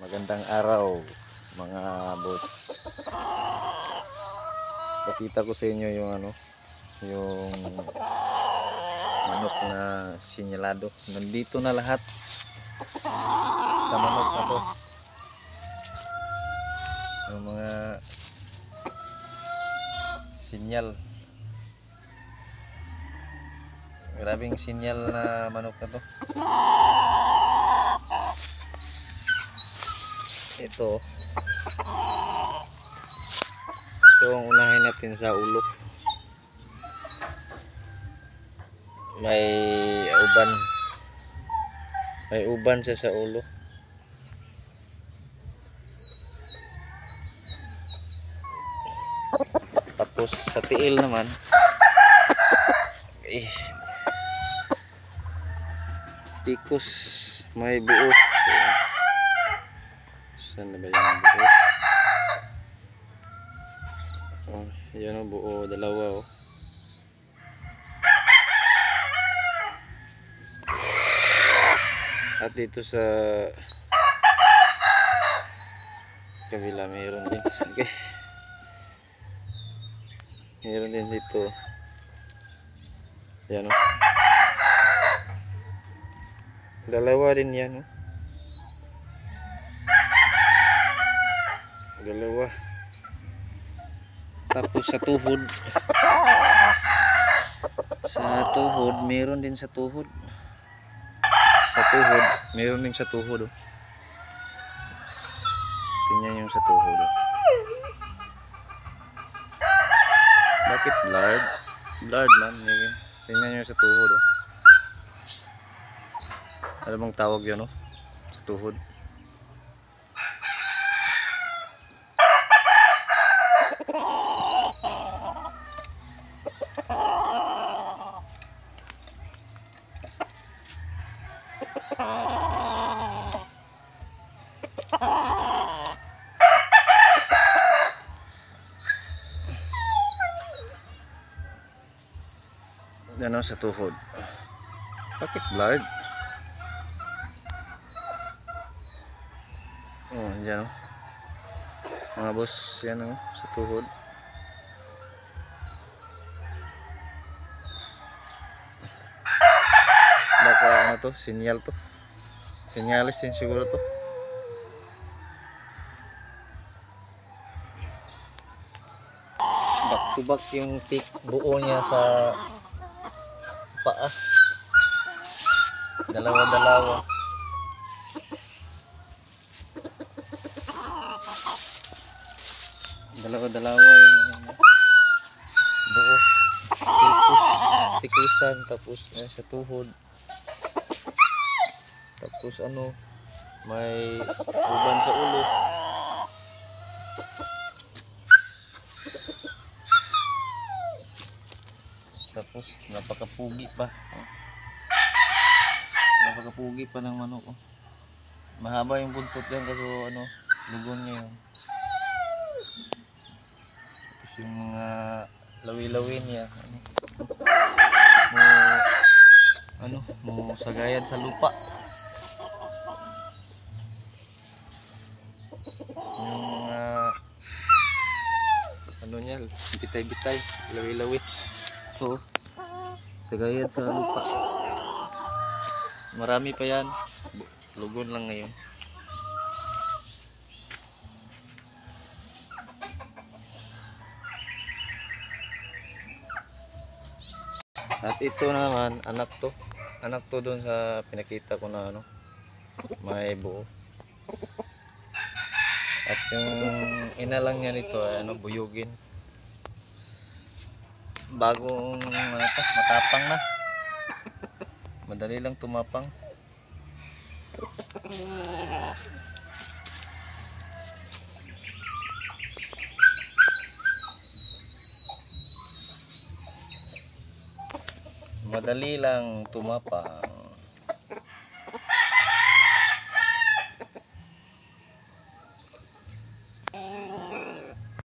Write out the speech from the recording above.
Magandang araw mga boss. Pakita ko sa inyo yung yung manok na sinyalado. Nandito na lahat sa manok na to. Yung mga sinyal. Grabing sinyal na manok na to. Ito ang unahin natin sa ulo. May uban siya sa ulo. Tapos sa tiil naman tikos, may buo. Saan na ba yung buo? Oh, yan ang buo, dalawa oh. At dito sa kabila mayroon din. Okay. Mayroon din dito. Yan oh. Dalawa din yan oh. Dalawa. Tapos sa tuhod meron din sa tuhod meron din sa tuhod oh. Tingnan yung sa tuhod oh. Bakit blurred man? Tingnan yung sa tuhod oh. Ano bang tawag yun oh? Sa tuhod. Ano sa tuhod? Bakit blurred? Oh, dyan oh. Mga boss, yan oh, sa tuhod. Baka ano to, sinyal to. Sinyalis din siguro to. Back to back yung buo niya sa paa. Dalawa-dalawa. Dalawa-dalawa yung buo. Tikusan tapos sa tuhod. Tapos may uban sa ulo. Tapos napakapugi pa. Napakapugi pa ng manok oh. Mahaba yung buntot yan kasi lugon niya yun. Tapos yung mga lawi-lawi niya mo sagayan sa lupa. Yung niya, bitay-bitay, lawi-lawi. So, sagayan sa lupa. Marami pa yan. Lugon lang ngayon. At ito naman, anak to doon sa pinakita ko na may buo. At yung ina lang niya nito ay buyugin. Bagong matapang na. Madali lang tumapang. Madali lang tumapang.